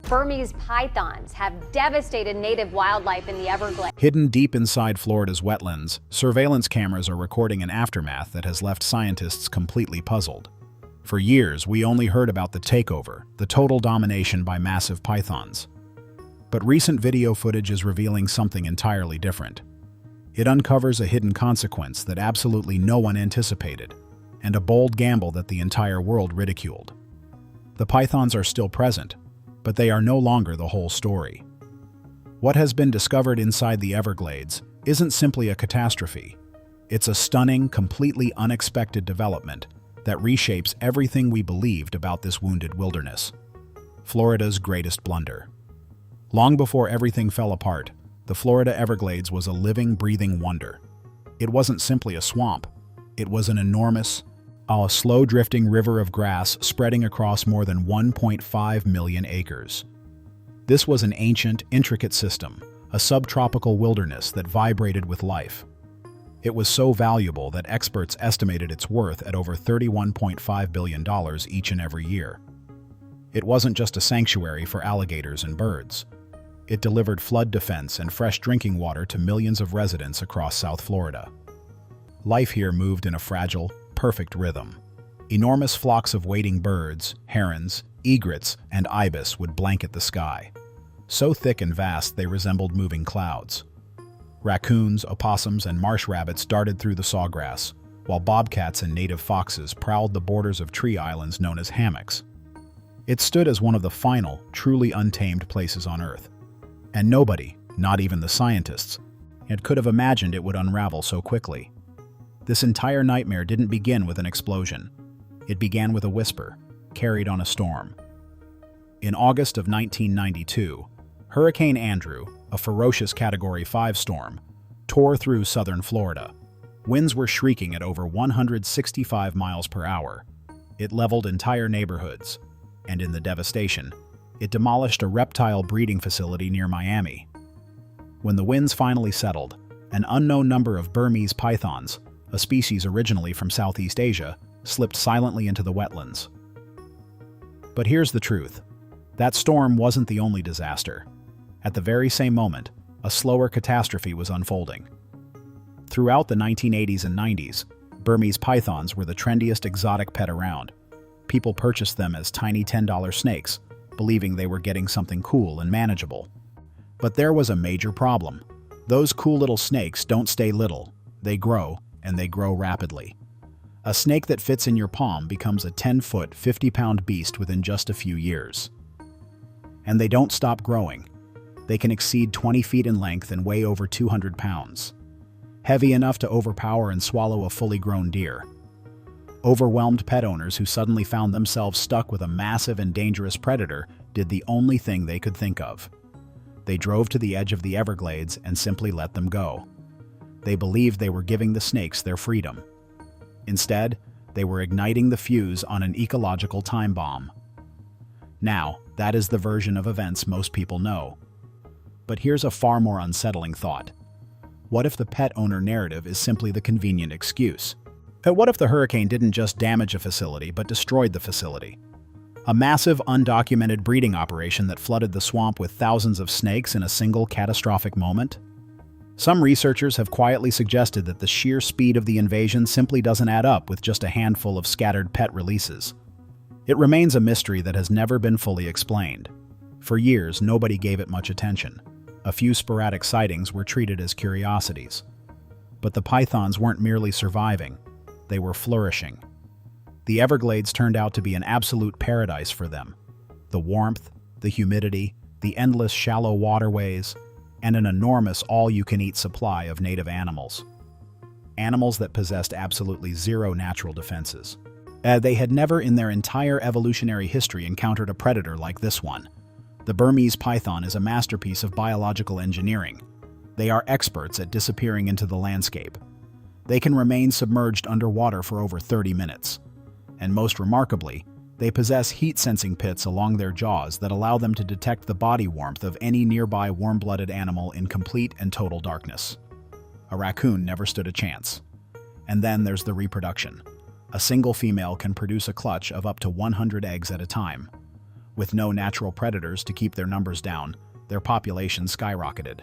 Burmese pythons have devastated native wildlife in the Everglades. Hidden deep inside Florida's wetlands, surveillance cameras are recording an aftermath that has left scientists completely puzzled. For years, we only heard about the takeover, the total domination by massive pythons. But recent video footage is revealing something entirely different. It uncovers a hidden consequence that absolutely no one anticipated, and a bold gamble that the entire world ridiculed. The pythons are still present, but they are no longer the whole story. What has been discovered inside the Everglades isn't simply a catastrophe. It's a stunning, completely unexpected development that reshapes everything we believed about this wounded wilderness. Florida's greatest blunder. Long before everything fell apart, the Florida Everglades was a living, breathing wonder. It wasn't simply a swamp. It was an enormous, slow-drifting river of grass spreading across more than 1.5 million acres. This was an ancient, intricate system, a subtropical wilderness that vibrated with life. It was so valuable that experts estimated its worth at over $31.5 billion each and every year. It wasn't just a sanctuary for alligators and birds. It delivered flood defense and fresh drinking water to millions of residents across South Florida. Life here moved in a fragile, perfect rhythm. Enormous flocks of wading birds, herons, egrets, and ibis would blanket the sky. So thick and vast they resembled moving clouds. Raccoons, opossums, and marsh rabbits darted through the sawgrass, while bobcats and native foxes prowled the borders of tree islands known as hammocks. It stood as one of the final, truly untamed places on Earth. And nobody, not even the scientists, could have imagined it would unravel so quickly. This entire nightmare didn't begin with an explosion. It began with a whisper, carried on a storm. In August of 1992, Hurricane Andrew, a ferocious Category 5 storm, tore through southern Florida. Winds were shrieking at over 165 miles per hour. It leveled entire neighborhoods, and in the devastation, it demolished a reptile breeding facility near Miami. When the winds finally settled, an unknown number of Burmese pythons, a species originally from Southeast Asia, slipped silently into the wetlands. But here's the truth. That storm wasn't the only disaster. At the very same moment, a slower catastrophe was unfolding. Throughout the 1980s and 90s, Burmese pythons were the trendiest exotic pet around. People purchased them as tiny $10 snakes, believing they were getting something cool and manageable. But there was a major problem. Those cool little snakes don't stay little. They grow, and they grow rapidly. A snake that fits in your palm becomes a 10-foot, 50-pound beast within just a few years. And they don't stop growing. They can exceed 20 feet in length and weigh over 200 pounds. Heavy enough to overpower and swallow a fully grown deer. Overwhelmed pet owners who suddenly found themselves stuck with a massive and dangerous predator did the only thing they could think of. They drove to the edge of the Everglades and simply let them go. They believed they were giving the snakes their freedom. Instead, they were igniting the fuse on an ecological time bomb. Now, that is the version of events most people know. But here's a far more unsettling thought. What if the pet owner narrative is simply the convenient excuse? What if the hurricane didn't just damage a facility but destroyed the facility? A massive, undocumented breeding operation that flooded the swamp with thousands of snakes in a single catastrophic moment? Some researchers have quietly suggested that the sheer speed of the invasion simply doesn't add up with just a handful of scattered pet releases. It remains a mystery that has never been fully explained. For years, nobody gave it much attention. A few sporadic sightings were treated as curiosities. But the pythons weren't merely surviving. They were flourishing. The Everglades turned out to be an absolute paradise for them. The warmth, the humidity, the endless shallow waterways, and an enormous all-you-can-eat supply of native animals. Animals that possessed absolutely zero natural defenses. They had never in their entire evolutionary history encountered a predator like this one. The Burmese python is a masterpiece of biological engineering. They are experts at disappearing into the landscape. They can remain submerged underwater for over 30 minutes. And most remarkably, they possess heat-sensing pits along their jaws that allow them to detect the body warmth of any nearby warm-blooded animal in complete and total darkness. A raccoon never stood a chance. And then there's the reproduction. A single female can produce a clutch of up to 100 eggs at a time. With no natural predators to keep their numbers down, their population skyrocketed.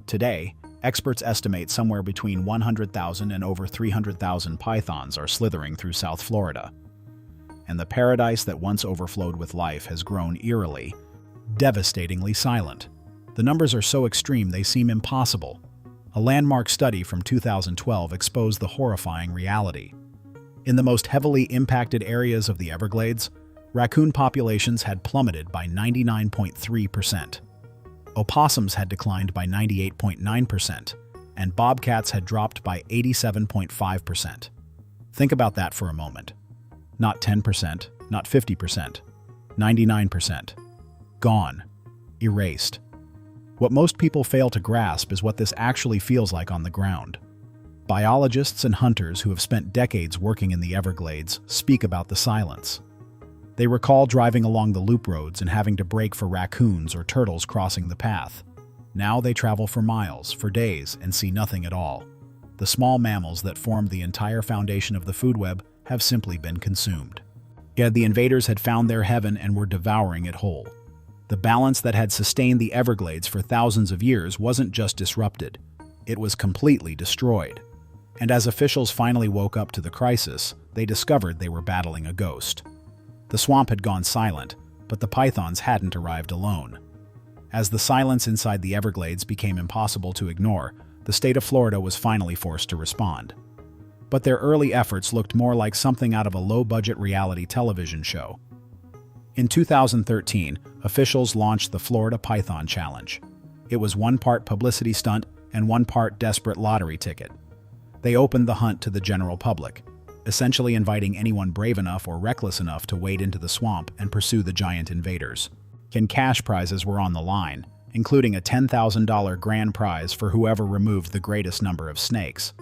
Today, experts estimate somewhere between 100,000 and over 300,000 pythons are slithering through South Florida. And the paradise that once overflowed with life has grown eerily, devastatingly silent. The numbers are so extreme they seem impossible. A landmark study from 2012 exposed the horrifying reality. In the most heavily impacted areas of the Everglades, raccoon populations had plummeted by 99.3%. Opossums had declined by 98.9%, and bobcats had dropped by 87.5%. Think about that for a moment. Not 10%, not 50%, 99%. Gone. Erased. What most people fail to grasp is what this actually feels like on the ground. Biologists and hunters who have spent decades working in the Everglades speak about the silence. They recall driving along the loop roads and having to brake for raccoons or turtles crossing the path. Now they travel for miles, for days, and see nothing at all. The small mammals that formed the entire foundation of the food web have simply been consumed. Yet the invaders had found their heaven and were devouring it whole. The balance that had sustained the Everglades for thousands of years wasn't just disrupted, it was completely destroyed. And as officials finally woke up to the crisis, they discovered they were battling a ghost. The swamp had gone silent, but the pythons hadn't arrived alone. As the silence inside the Everglades became impossible to ignore, the state of Florida was finally forced to respond. But their early efforts looked more like something out of a low-budget reality television show. In 2013, officials launched the Florida Python Challenge. It was one part publicity stunt and one part desperate lottery ticket. They opened the hunt to the general public, essentially inviting anyone brave enough or reckless enough to wade into the swamp and pursue the giant invaders. Cash prizes were on the line, including a $10,000 grand prize for whoever removed the greatest number of snakes.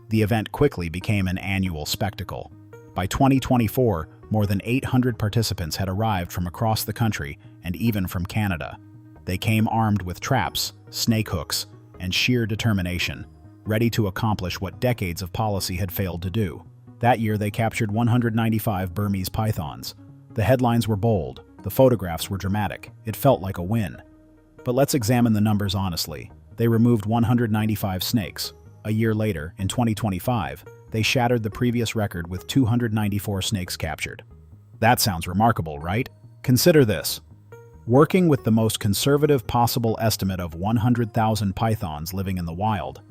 The event quickly became an annual spectacle. By 2024, more than 800 participants had arrived from across the country and even from Canada. They came armed with traps, snake hooks, and sheer determination, ready to accomplish what decades of policy had failed to do. That year, they captured 195 Burmese pythons. The headlines were bold, the photographs were dramatic. It felt like a win. But let's examine the numbers honestly. They removed 195 snakes. A year later, in 2025, they shattered the previous record with 294 snakes captured. That sounds remarkable, right? Consider this. Working with the most conservative possible estimate of 100,000 pythons living in the wild,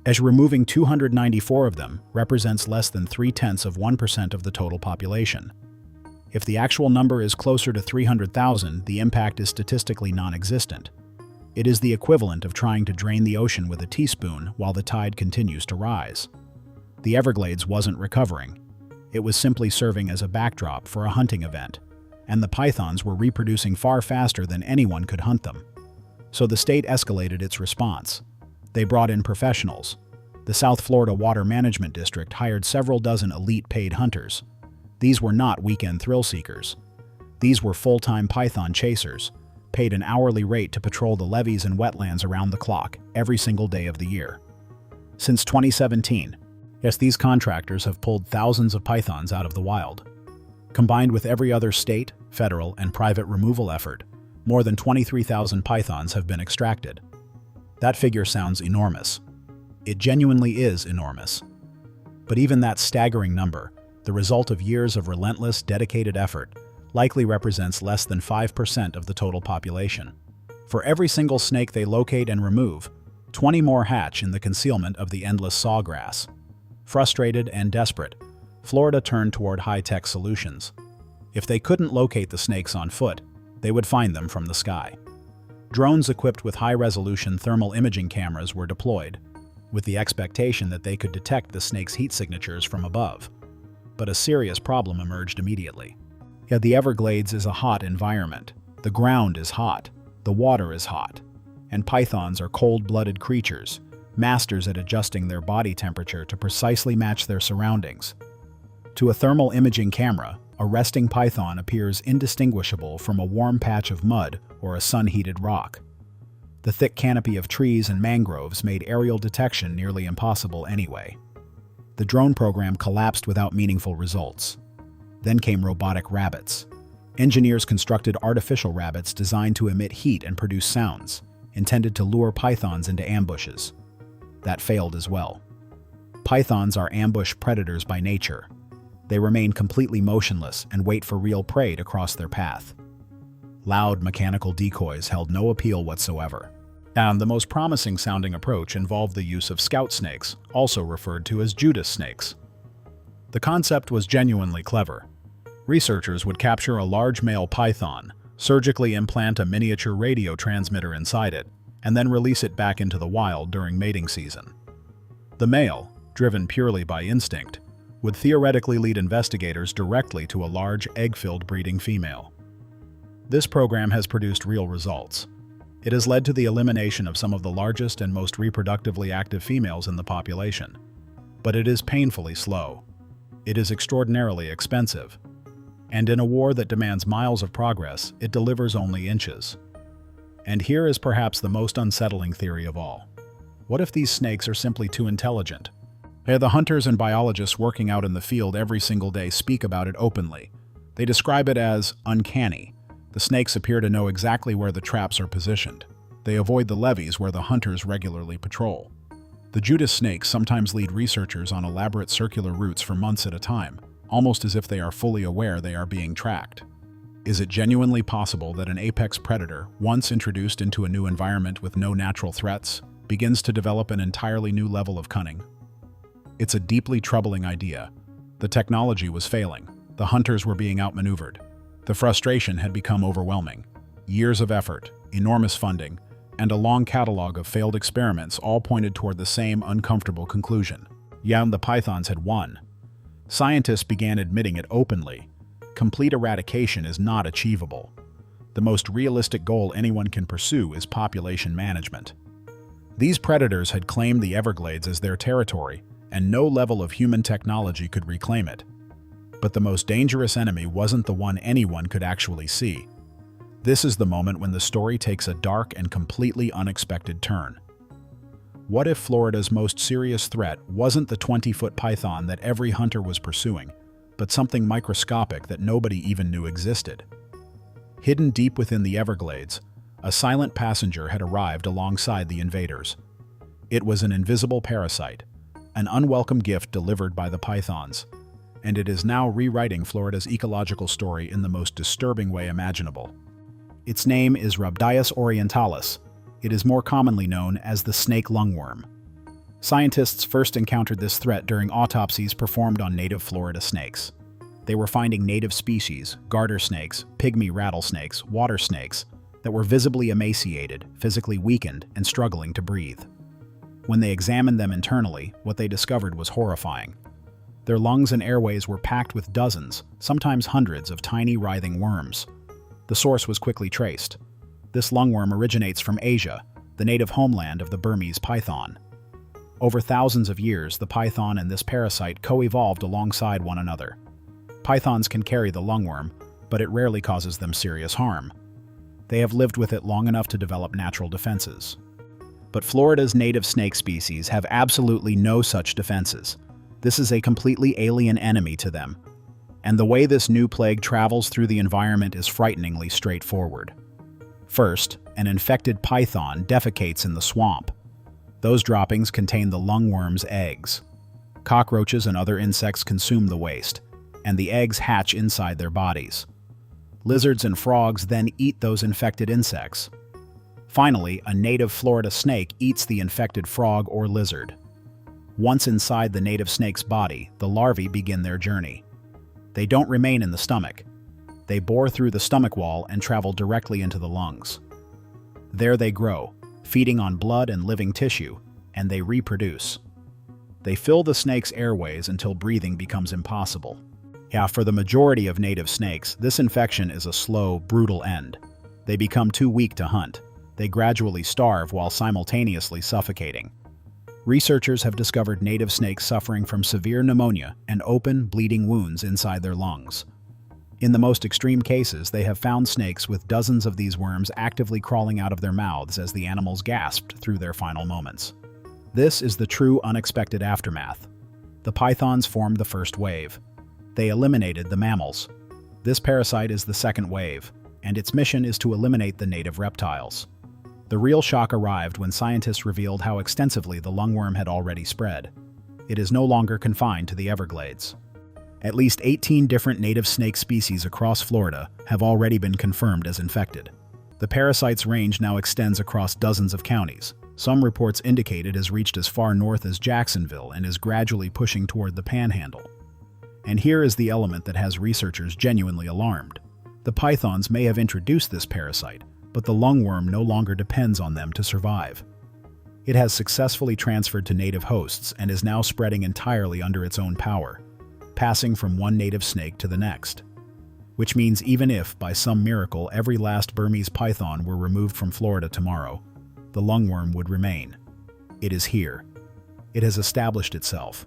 as removing 294 of them represents less than 0.3% of the total population. If the actual number is closer to 300,000, the impact is statistically non-existent. It is the equivalent of trying to drain the ocean with a teaspoon while the tide continues to rise. The Everglades wasn't recovering. It was simply serving as a backdrop for a hunting event, and the pythons were reproducing far faster than anyone could hunt them. So the state escalated its response. They brought in professionals. The South Florida Water Management District hired several dozen elite paid hunters. These were not weekend thrill seekers. These were full-time python chasers, paid an hourly rate to patrol the levees and wetlands around the clock, every single day of the year. Since 2017, yes, these contractors have pulled thousands of pythons out of the wild. Combined with every other state, federal, and private removal effort, more than 23,000 pythons have been extracted. That figure sounds enormous. It genuinely is enormous. But even that staggering number, the result of years of relentless, dedicated effort, likely represents less than 5% of the total population. For every single snake they locate and remove, 20 more hatch in the concealment of the endless sawgrass. Frustrated and desperate, Florida turned toward high-tech solutions. If they couldn't locate the snakes on foot, they would find them from the sky. Drones equipped with high-resolution thermal imaging cameras were deployed, with the expectation that they could detect the snake's heat signatures from above. But a serious problem emerged immediately. Yet the Everglades is a hot environment. The ground is hot, the water is hot, and pythons are cold-blooded creatures, masters at adjusting their body temperature to precisely match their surroundings. To a thermal imaging camera, a resting python appears indistinguishable from a warm patch of mud or a sun-heated rock. The thick canopy of trees and mangroves made aerial detection nearly impossible anyway. The drone program collapsed without meaningful results. Then came robotic rabbits. Engineers constructed artificial rabbits designed to emit heat and produce sounds, intended to lure pythons into ambushes. That failed as well. Pythons are ambush predators by nature. They remain completely motionless and wait for real prey to cross their path. Loud mechanical decoys held no appeal whatsoever. And the most promising sounding approach involved the use of scout snakes, also referred to as Judas snakes. The concept was genuinely clever. Researchers would capture a large male python, surgically implant a miniature radio transmitter inside it, and then release it back into the wild during mating season. The male, driven purely by instinct, would theoretically lead investigators directly to a large egg-filled breeding female. This program has produced real results. It has led to the elimination of some of the largest and most reproductively active females in the population. But it is painfully slow. It is extraordinarily expensive. And in a war that demands miles of progress, it delivers only inches. And here is perhaps the most unsettling theory of all. What if these snakes are simply too intelligent? The hunters and biologists working out in the field every single day speak about it openly. They describe it as uncanny. The snakes appear to know exactly where the traps are positioned. They avoid the levees where the hunters regularly patrol. The Judas snakes sometimes lead researchers on elaborate circular routes for months at a time, almost as if they are fully aware they are being tracked. Is it genuinely possible that an apex predator, once introduced into a new environment with no natural threats, begins to develop an entirely new level of cunning? It's a deeply troubling idea. The technology was failing. The hunters were being outmaneuvered. The frustration had become overwhelming. Years of effort, enormous funding, and a long catalog of failed experiments all pointed toward the same uncomfortable conclusion. The pythons had won. Scientists began admitting it openly. Complete eradication is not achievable. The most realistic goal anyone can pursue is population management. These predators had claimed the Everglades as their territory, and no level of human technology could reclaim it. But the most dangerous enemy wasn't the one anyone could actually see. This is the moment when the story takes a dark and completely unexpected turn. What if Florida's most serious threat wasn't the 20-foot python that every hunter was pursuing, but something microscopic that nobody even knew existed? Hidden deep within the Everglades, a silent passenger had arrived alongside the invaders. It was an invisible parasite, an unwelcome gift delivered by the pythons, and it is now rewriting Florida's ecological story in the most disturbing way imaginable. Its name is Rhabdias orientalis. It is more commonly known as the snake lungworm. Scientists first encountered this threat during autopsies performed on native Florida snakes. They were finding native species, garter snakes, pygmy rattlesnakes, water snakes, that were visibly emaciated, physically weakened, and struggling to breathe. When they examined them internally, what they discovered was horrifying. Their lungs and airways were packed with dozens, sometimes hundreds, of tiny writhing worms. The source was quickly traced. This lungworm originates from Asia, the native homeland of the Burmese python. Over thousands of years, the python and this parasite co-evolved alongside one another. Pythons can carry the lungworm, but it rarely causes them serious harm. They have lived with it long enough to develop natural defenses. But Florida's native snake species have absolutely no such defenses. This is a completely alien enemy to them. And the way this new plague travels through the environment is frighteningly straightforward. First, an infected python defecates in the swamp. Those droppings contain the lungworm's eggs. Cockroaches and other insects consume the waste, and the eggs hatch inside their bodies. Lizards and frogs then eat those infected insects. Finally, a native Florida snake eats the infected frog or lizard. Once inside the native snake's body, the larvae begin their journey. They don't remain in the stomach. They bore through the stomach wall and travel directly into the lungs. There they grow, feeding on blood and living tissue, and they reproduce. They fill the snake's airways until breathing becomes impossible. For the majority of native snakes, this infection is a slow, brutal end. They become too weak to hunt. They gradually starve while simultaneously suffocating. Researchers have discovered native snakes suffering from severe pneumonia and open, bleeding wounds inside their lungs. In the most extreme cases, they have found snakes with dozens of these worms actively crawling out of their mouths as the animals gasped through their final moments. This is the true unexpected aftermath. The pythons formed the first wave. They eliminated the mammals. This parasite is the second wave, and its mission is to eliminate the native reptiles. The real shock arrived when scientists revealed how extensively the lungworm had already spread. It is no longer confined to the Everglades. At least 18 different native snake species across Florida have already been confirmed as infected. The parasite's range now extends across dozens of counties. Some reports indicate it has reached as far north as Jacksonville and is gradually pushing toward the Panhandle. And here is the element that has researchers genuinely alarmed. The pythons may have introduced this parasite, but the lungworm no longer depends on them to survive. It has successfully transferred to native hosts and is now spreading entirely under its own power, passing from one native snake to the next. Which means even if, by some miracle, every last Burmese python were removed from Florida tomorrow, the lungworm would remain. It is here. It has established itself.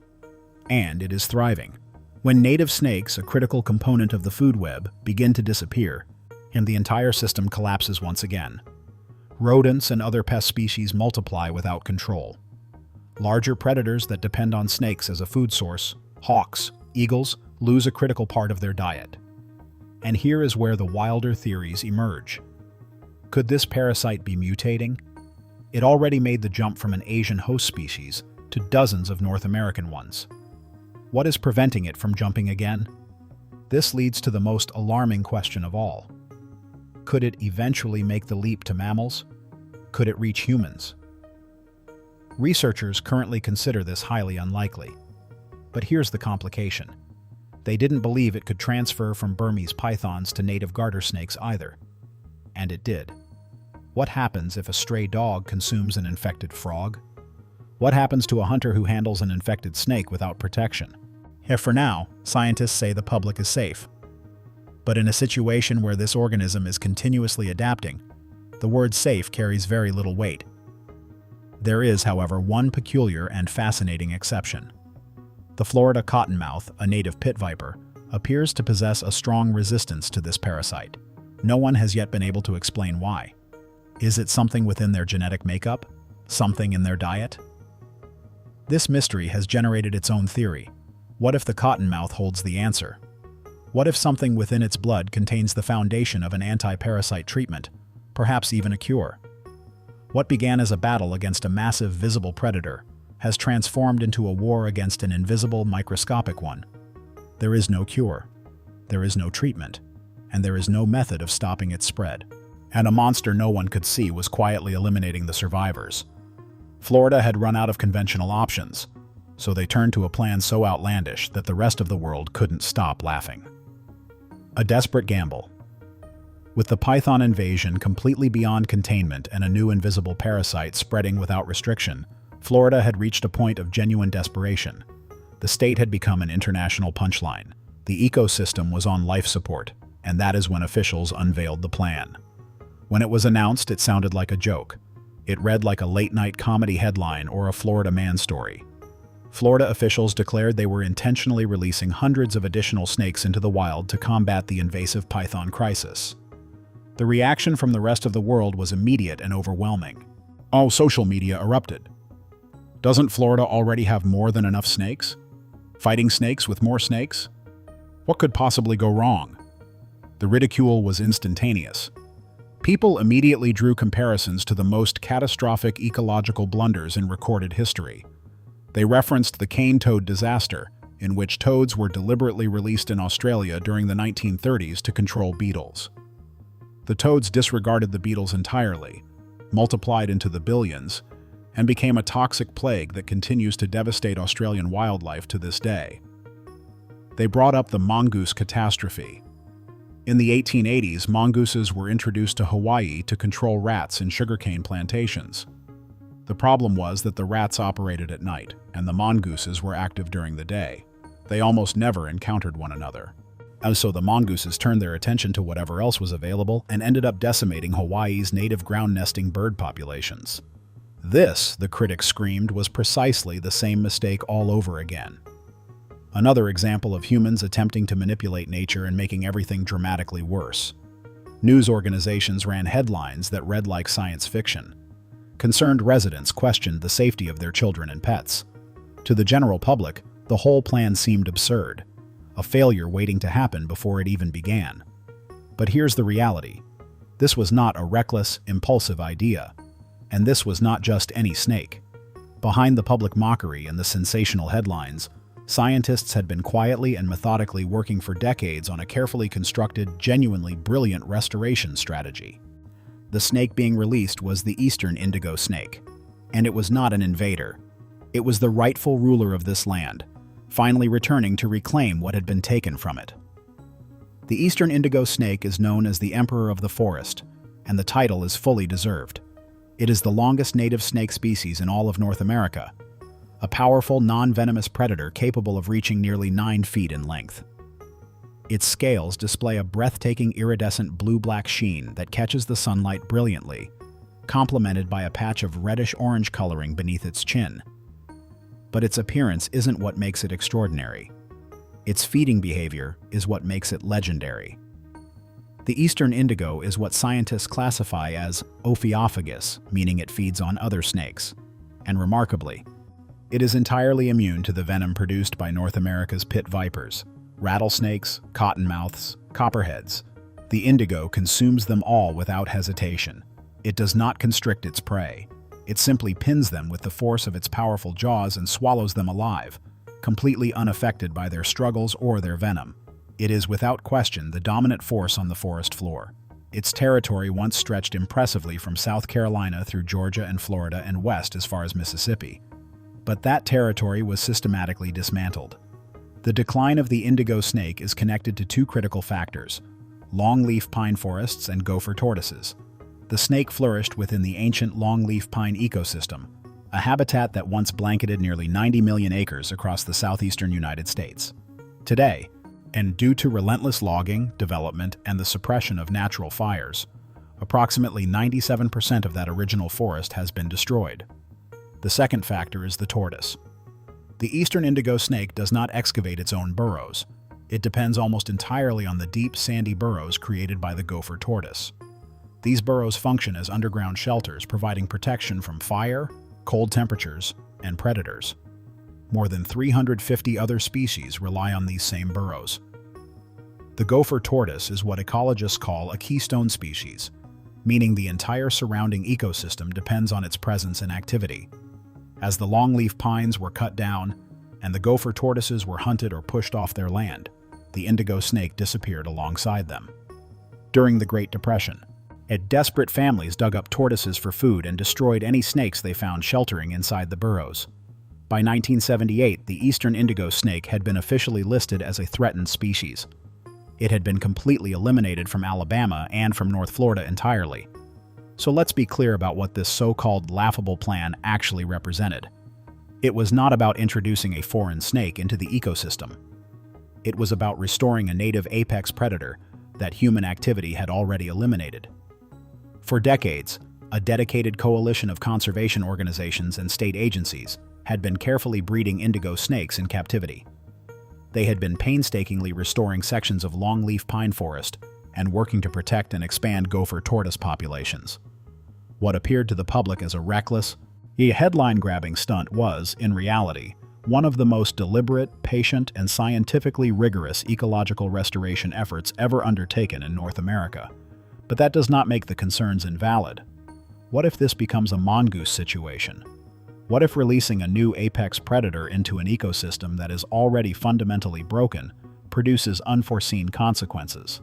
And it is thriving. When native snakes, a critical component of the food web, begin to disappear, and the entire system collapses once again. Rodents and other pest species multiply without control. Larger predators that depend on snakes as a food source, hawks, eagles, lose a critical part of their diet. And here is where the wilder theories emerge. Could this parasite be mutating? It already made the jump from an Asian host species to dozens of North American ones. What is preventing it from jumping again? This leads to the most alarming question of all. Could it eventually make the leap to mammals? Could it reach humans? Researchers currently consider this highly unlikely. But here's the complication. They didn't believe it could transfer from Burmese pythons to native garter snakes either. And it did. What happens if a stray dog consumes an infected frog? What happens to a hunter who handles an infected snake without protection? For now, scientists say the public is safe. But in a situation where this organism is continuously adapting, the word safe carries very little weight. There is, however, one peculiar and fascinating exception. The Florida cottonmouth, a native pit viper, appears to possess a strong resistance to this parasite. No one has yet been able to explain why. Is it something within their genetic makeup? Something in their diet? This mystery has generated its own theory. What if the cottonmouth holds the answer? What if something within its blood contains the foundation of an anti-parasite treatment, perhaps even a cure? What began as a battle against a massive visible predator has transformed into a war against an invisible microscopic one. There is no cure, there is no treatment, and there is no method of stopping its spread. And a monster no one could see was quietly eliminating the survivors. Florida had run out of conventional options, so they turned to a plan so outlandish that the rest of the world couldn't stop laughing. A desperate gamble. With the python invasion completely beyond containment and a new invisible parasite spreading without restriction, Florida had reached a point of genuine desperation. The state had become an international punchline. The ecosystem was on life support, and that is when officials unveiled the plan. When it was announced, it sounded like a joke. It read like a late-night comedy headline or a Florida man story. Florida officials declared they were intentionally releasing hundreds of additional snakes into the wild to combat the invasive python crisis. The reaction from the rest of the world was immediate and overwhelming. Oh, social media erupted. Doesn't Florida already have more than enough snakes? Fighting snakes with more snakes? What could possibly go wrong? The ridicule was instantaneous. People immediately drew comparisons to the most catastrophic ecological blunders in recorded history. They referenced the cane toad disaster, in which toads were deliberately released in Australia during the 1930s to control beetles. The toads disregarded the beetles entirely, multiplied into the billions, and became a toxic plague that continues to devastate Australian wildlife to this day. They brought up the mongoose catastrophe. In the 1880s, mongooses were introduced to Hawaii to control rats in sugarcane plantations. The problem was that the rats operated at night, and the mongooses were active during the day. They almost never encountered one another. And so the mongooses turned their attention to whatever else was available and ended up decimating Hawaii's native ground-nesting bird populations. This, the critics screamed, was precisely the same mistake all over again. Another example of humans attempting to manipulate nature and making everything dramatically worse. News organizations ran headlines that read like science fiction. Concerned residents questioned the safety of their children and pets. To the general public, the whole plan seemed absurd. a failure waiting to happen before it even began. But here's the reality. This was not a reckless, impulsive idea. And this was not just any snake. Behind the public mockery and the sensational headlines, scientists had been quietly and methodically working for decades on a carefully constructed, genuinely brilliant restoration strategy. The snake being released was the eastern indigo snake. And it was not an invader. It was the rightful ruler of this land, finally returning to reclaim what had been taken from it. The eastern indigo snake is known as the Emperor of the Forest, and the title is fully deserved. It is the longest native snake species in all of North America, a powerful, non-venomous predator capable of reaching nearly 9 feet in length. Its scales display a breathtaking iridescent blue-black sheen that catches the sunlight brilliantly, complemented by a patch of reddish-orange coloring beneath its chin. But its appearance isn't what makes it extraordinary. Its feeding behavior is what makes it legendary. The eastern indigo is what scientists classify as ophiophagous, meaning it feeds on other snakes. And remarkably, it is entirely immune to the venom produced by North America's pit vipers, rattlesnakes, cottonmouths, copperheads. The indigo consumes them all without hesitation. It does not constrict its prey. It simply pins them with the force of its powerful jaws and swallows them alive, completely unaffected by their struggles or their venom. It is without question the dominant force on the forest floor. Its territory once stretched impressively from South Carolina through Georgia and Florida and west as far as Mississippi. But that territory was systematically dismantled. The decline of the indigo snake is connected to 2 critical factors: longleaf pine forests and gopher tortoises. The snake flourished within the ancient longleaf pine ecosystem, a habitat that once blanketed nearly 90 million acres across the southeastern United States. Today, and due to relentless logging, development, and the suppression of natural fires, approximately 97% of that original forest has been destroyed. The second factor is the tortoise. The eastern indigo snake does not excavate its own burrows. It depends almost entirely on the deep, sandy burrows created by the gopher tortoise. These burrows function as underground shelters, providing protection from fire, cold temperatures, and predators. More than 350 other species rely on these same burrows. The gopher tortoise is what ecologists call a keystone species, meaning the entire surrounding ecosystem depends on its presence and activity. As the longleaf pines were cut down and the gopher tortoises were hunted or pushed off their land, the indigo snake disappeared alongside them. During the Great Depression, desperate families dug up tortoises for food and destroyed any snakes they found sheltering inside the burrows. By 1978, the eastern indigo snake had been officially listed as a threatened species. It had been completely eliminated from Alabama and from North Florida entirely. So let's be clear about what this so-called laughable plan actually represented. It was not about introducing a foreign snake into the ecosystem. It was about restoring a native apex predator that human activity had already eliminated. For decades, a dedicated coalition of conservation organizations and state agencies had been carefully breeding indigo snakes in captivity. They had been painstakingly restoring sections of longleaf pine forest and working to protect and expand gopher tortoise populations. What appeared to the public as a reckless, headline-grabbing stunt was, in reality, one of the most deliberate, patient, and scientifically rigorous ecological restoration efforts ever undertaken in North America. But that does not make the concerns invalid. What if this becomes a mongoose situation? What if releasing a new apex predator into an ecosystem that is already fundamentally broken produces unforeseen consequences?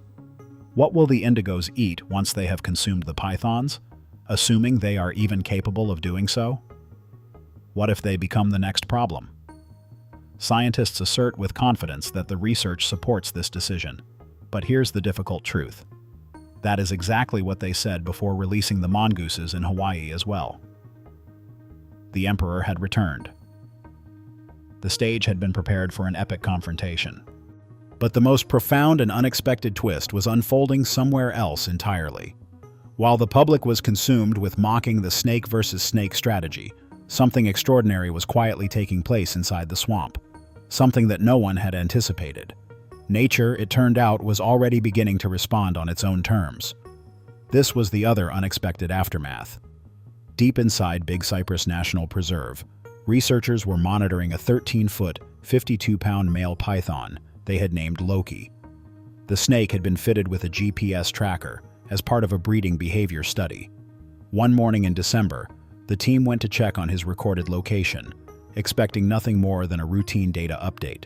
What will the indigos eat once they have consumed the pythons, assuming they are even capable of doing so? What if they become the next problem? Scientists assert with confidence that the research supports this decision. But here's the difficult truth. That is exactly what they said before releasing the mongooses in Hawaii as well. The emperor had returned. The stage had been prepared for an epic confrontation. But the most profound and unexpected twist was unfolding somewhere else entirely. While the public was consumed with mocking the snake versus snake strategy, something extraordinary was quietly taking place inside the swamp. Something that no one had anticipated. Nature, it turned out, was already beginning to respond on its own terms. This was the other unexpected aftermath. Deep inside Big Cypress National Preserve, researchers were monitoring a 13-foot, 52-pound male python they had named Loki. The snake had been fitted with a GPS tracker as part of a breeding behavior study. One morning in December, the team went to check on his recorded location, expecting nothing more than a routine data update.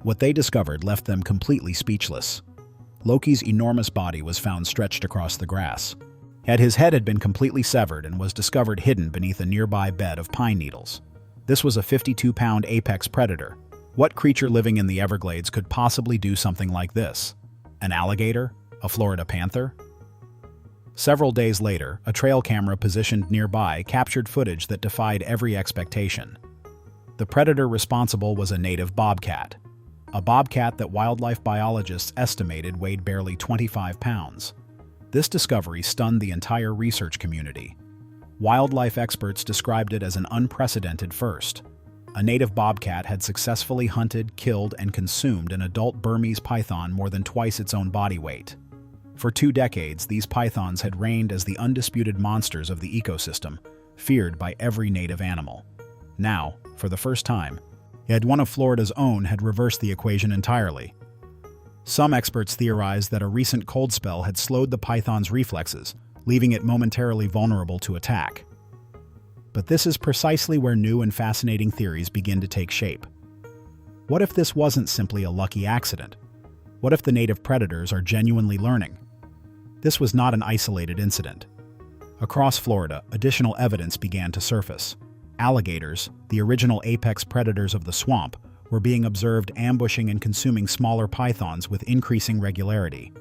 What they discovered left them completely speechless. Loki's enormous body was found stretched across the grass. Yet his head had been completely severed and was discovered hidden beneath a nearby bed of pine needles. This was a 52-pound apex predator. What creature living in the Everglades could possibly do something like this? An alligator? A Florida panther? Several days later, a trail camera positioned nearby captured footage that defied every expectation. The predator responsible was a native bobcat. A bobcat that wildlife biologists estimated weighed barely 25 pounds. This discovery stunned the entire research community. Wildlife experts described it as an unprecedented first. A native bobcat had successfully hunted, killed, and consumed an adult Burmese python more than twice its own body weight. For 2 decades, these pythons had reigned as the undisputed monsters of the ecosystem, feared by every native animal. Now, for the first time, yet one of Florida's own had reversed the equation entirely. Some experts theorized that a recent cold spell had slowed the python's reflexes, leaving it momentarily vulnerable to attack. But this is precisely where new and fascinating theories begin to take shape. What if this wasn't simply a lucky accident? What if the native predators are genuinely learning? This was not an isolated incident. Across Florida, additional evidence began to surface. Alligators, the original apex predators of the swamp, were being observed ambushing and consuming smaller pythons with increasing regularity.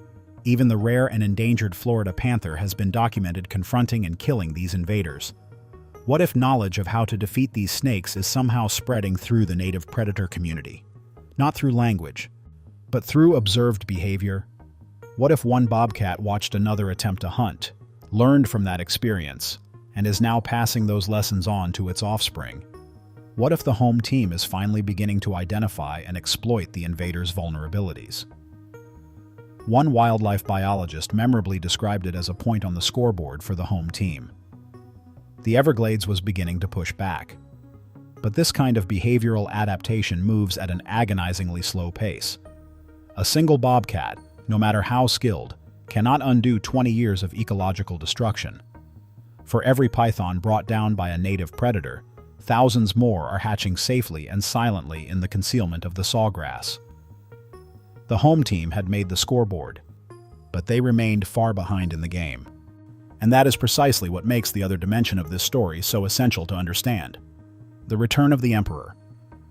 Even the rare and endangered Florida panther has been documented confronting and killing these invaders. What if knowledge of how to defeat these snakes is somehow spreading through the native predator community? Not through language, but through observed behavior? What if one bobcat watched another attempt to hunt, learned from that experience, and is now passing those lessons on to its offspring? What if the home team is finally beginning to identify and exploit the invaders' vulnerabilities? One wildlife biologist memorably described it as a point on the scoreboard for the home team. The Everglades was beginning to push back. But this kind of behavioral adaptation moves at an agonizingly slow pace. A single bobcat, no matter how skilled, cannot undo 20 years of ecological destruction. For every python brought down by a native predator, thousands more are hatching safely and silently in the concealment of the sawgrass. The home team had made the scoreboard, but they remained far behind in the game. And that is precisely what makes the other dimension of this story so essential to understand. The return of the emperor.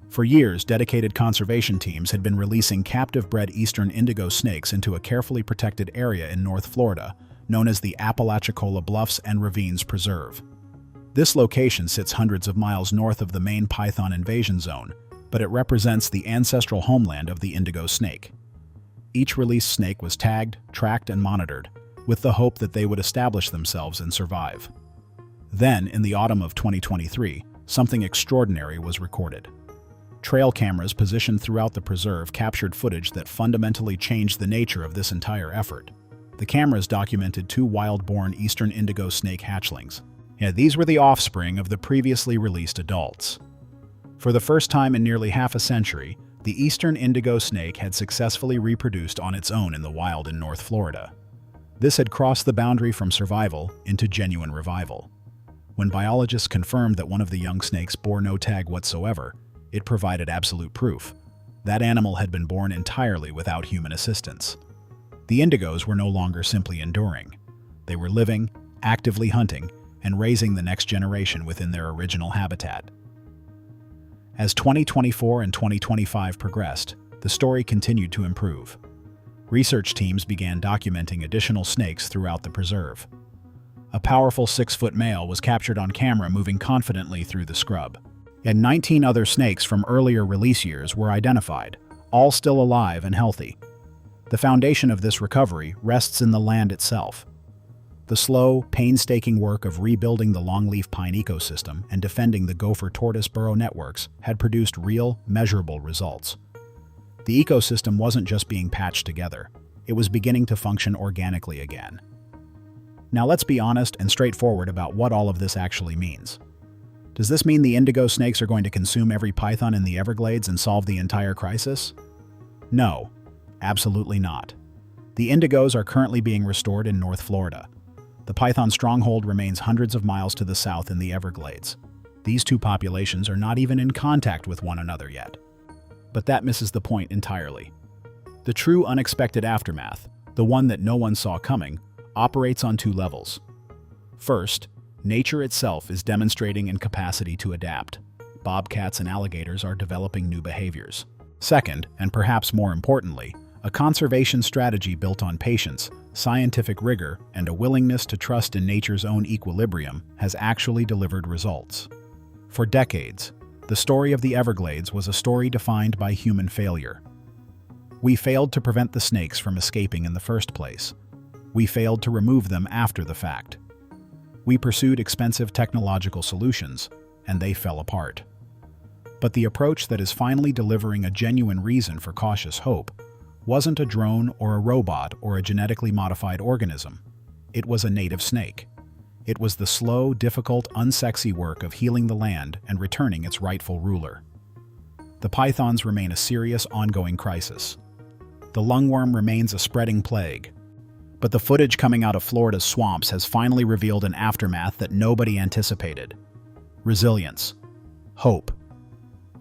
For years, dedicated conservation teams had been releasing captive-bred eastern indigo snakes into a carefully protected area in North Florida, known as the Apalachicola Bluffs and Ravines Preserve. This location sits hundreds of miles north of the main python invasion zone, but it represents the ancestral homeland of the indigo snake. Each released snake was tagged, tracked, and monitored, with the hope that they would establish themselves and survive. Then, in the autumn of 2023, something extraordinary was recorded. Trail cameras positioned throughout the preserve captured footage that fundamentally changed the nature of this entire effort. The cameras documented 2 wild-born eastern indigo snake hatchlings. Yeah, these were the offspring of the previously released adults. For the first time in nearly half a century, the eastern indigo snake had successfully reproduced on its own in the wild in North Florida. This had crossed the boundary from survival into genuine revival. When biologists confirmed that one of the young snakes bore no tag whatsoever, it provided absolute proof. That animal had been born entirely without human assistance. The indigos were no longer simply enduring. They were living, actively hunting, and raising the next generation within their original habitat. As 2024 and 2025 progressed, the story continued to improve. Research teams began documenting additional snakes throughout the preserve. A powerful 6-foot male was captured on camera moving confidently through the scrub. And 19 other snakes from earlier release years were identified, all still alive and healthy. The foundation of this recovery rests in the land itself. The slow, painstaking work of rebuilding the longleaf pine ecosystem and defending the gopher-tortoise burrow networks had produced real, measurable results. The ecosystem wasn't just being patched together, it was beginning to function organically again. Now let's be honest and straightforward about what all of this actually means. Does this mean the indigo snakes are going to consume every python in the Everglades and solve the entire crisis? No, absolutely not. The indigos are currently being restored in North Florida. The python stronghold remains hundreds of miles to the south in the Everglades. These two populations are not even in contact with one another yet. But that misses the point entirely. The true unexpected aftermath, the one that no one saw coming, operates on two levels. First, nature itself is demonstrating incapacity to adapt. Bobcats and alligators are developing new behaviors. Second, and perhaps more importantly, a conservation strategy built on patience, scientific rigor, and a willingness to trust in nature's own equilibrium has actually delivered results. For decades, the story of the Everglades was a story defined by human failure. We failed to prevent the snakes from escaping in the first place. We failed to remove them after the fact. We pursued expensive technological solutions, and they fell apart. But the approach that is finally delivering a genuine reason for cautious hope wasn't a drone or a robot or a genetically modified organism. It was a native snake. It was the slow, difficult, unsexy work of healing the land and returning its rightful ruler. The pythons remain a serious, ongoing crisis. The lungworm remains a spreading plague. But the footage coming out of Florida's swamps has finally revealed an aftermath that nobody anticipated. Resilience. Hope.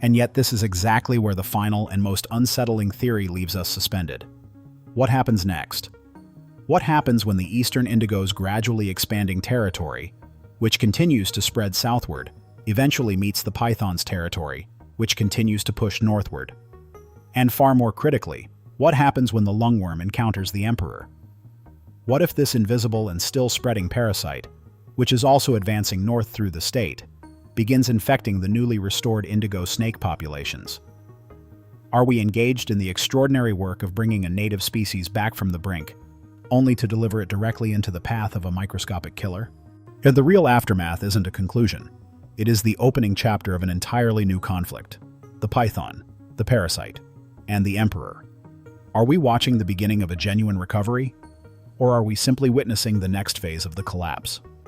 And yet this is exactly where the final and most unsettling theory leaves us suspended. What happens next? What happens when the eastern indigo's gradually expanding territory, which continues to spread southward, eventually meets the python's territory, which continues to push northward? And far more critically, what happens when the lungworm encounters the emperor? What if this invisible and still spreading parasite, which is also advancing north through the state, begins infecting the newly restored indigo snake populations? Are we engaged in the extraordinary work of bringing a native species back from the brink, only to deliver it directly into the path of a microscopic killer? And the real aftermath isn't a conclusion. It is the opening chapter of an entirely new conflict: the python, the parasite, and the emperor. Are we watching the beginning of a genuine recovery? Or are we simply witnessing the next phase of the collapse?